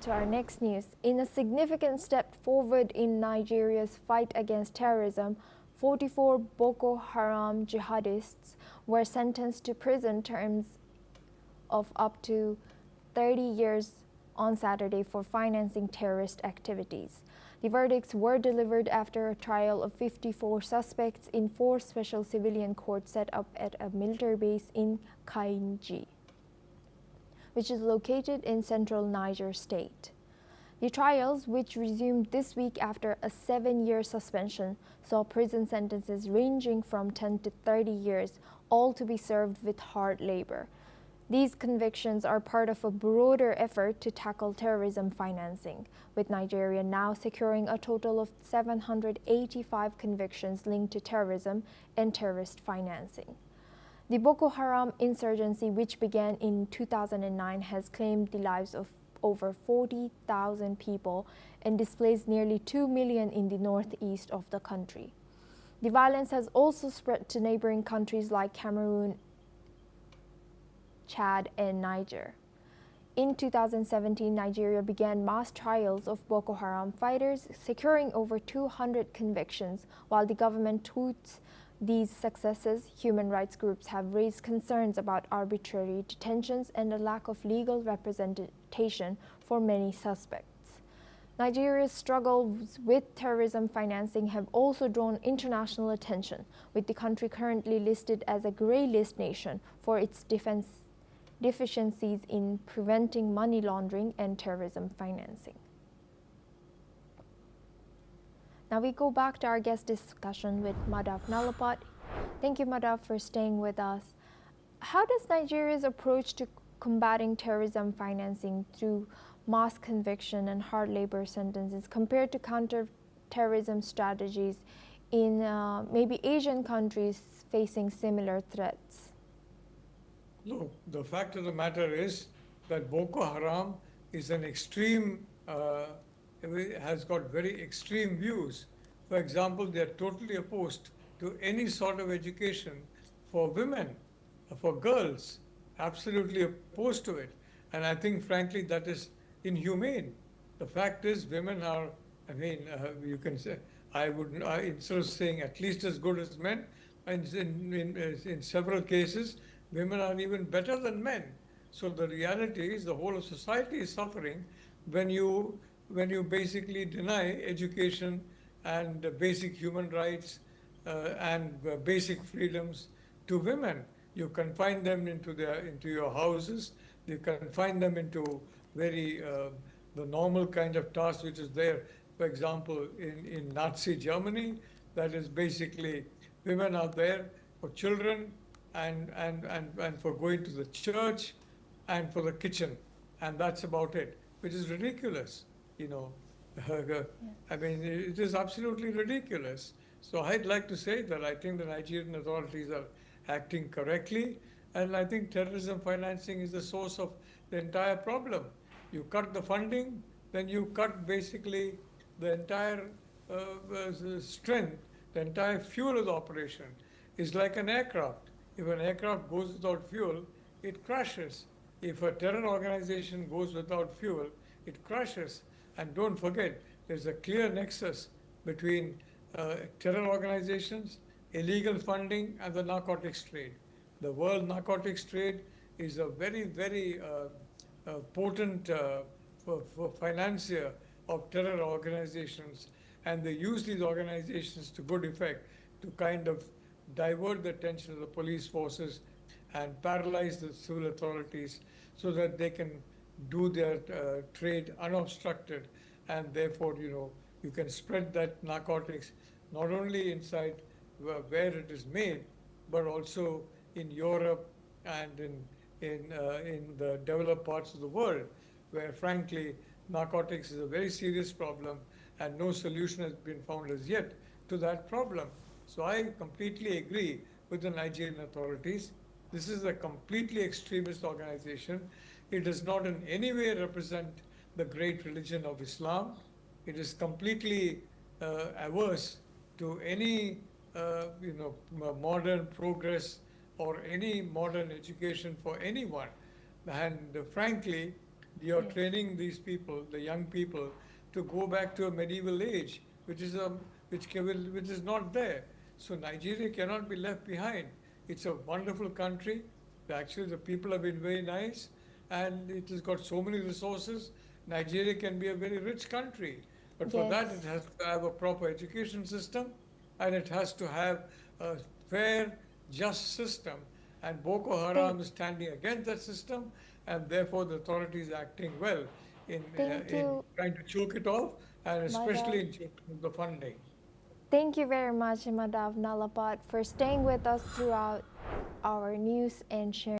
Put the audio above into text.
to our next news. In a significant step forward in Nigeria's fight against terrorism, 44 Boko Haram jihadists were sentenced to prison terms of up to 30 years on Saturday for financing terrorist activities. The verdicts were delivered after a trial of 54 suspects in 4 special civilian courts set up at a military base in Kainji, which is located in central Niger state. The trials, which resumed this week after a 7-year suspension, saw prison sentences ranging from 10 to 30 years, all to be served with hard labor. These convictions are part of a broader effort to tackle terrorism financing, with Nigeria now securing a total of 785 convictions linked to terrorism and terrorist financing. The Boko Haram insurgency, which began in 2009, has claimed the lives of over 40,000 people and displaced nearly 2 million in the northeast of the country. The violence has also spread to neighboring countries like Cameroon, Chad, and Niger. In 2017, Nigeria began mass trials of Boko Haram fighters, securing over 200 convictions. While the government touts these successes, human rights groups have raised concerns about arbitrary detentions and a lack of legal representation for many suspects. Nigeria's struggles with terrorism financing have also drawn international attention, with the country currently listed as a grey list nation for its deficiencies in preventing money laundering and terrorism financing. Now we go back to our guest discussion with Madhav Nalapat. Thank you, Madhav, for staying with us. How does Nigeria's approach to combating terrorism financing through mass conviction and hard labor sentences compare to counter-terrorism strategies in maybe Asian countries facing similar threats? No, the fact of the matter is that Boko Haram is an extreme, has got very extreme views. For example, they are totally opposed to any sort of education for women, for girls, absolutely opposed to it. And I think, frankly, that is inhumane. The fact is, women are, you can say, instead of saying at least as good as men, and in several cases, women are even better than men. So the reality is the whole of society is suffering when you basically deny education and basic human rights and basic freedoms to women. You confine them into your houses. You confine them into very the normal kind of task which is there. For example, in Nazi Germany, that is basically women are there for children and for going to the church and for the kitchen, and that's about it, which is ridiculous, you know. I mean, it is absolutely ridiculous. So I'd like to say that I think the Nigerian authorities are acting correctly, and I think terrorism financing is the source of the entire problem. You cut the funding, then you cut basically the entire strength, the entire fuel of the operation. It's like an aircraft. If an aircraft goes without fuel, it crashes. If a terror organization goes without fuel, it crashes. And don't forget, there's a clear nexus between terror organizations, illegal funding, and the narcotics trade. The world narcotics trade is a very, very potent financier of terror organizations, and they use these organizations to good effect to kind of divert the attention of the police forces and paralyze the civil authorities so that they can do their trade unobstructed, and therefore, you know, you can spread that narcotics not only inside where it is made, but also in Europe and in the developed parts of the world, where frankly narcotics is a very serious problem and no solution has been found as yet to that problem. So I completely agree with the Nigerian authorities. This is a completely extremist organization. It does not in any way represent the great religion of Islam. It is completely averse to any modern progress or any modern education for anyone. And frankly, you're Yes. training these people, the young people, to go back to a medieval age, which is not there. So Nigeria cannot be left behind. It's a wonderful country. Actually, the people have been very nice, and it has got so many resources. Nigeria can be a very rich country, but for that, it Yes. has to have a proper education system, and it has to have a fair, just system. And Boko Thank, Haram is standing against that system, and therefore the authorities are acting well thank in you, trying to choke it off, and Madhav. especially in choking the funding. Thank you very much, Madhav Nalapat, for staying with us throughout our news and sharing.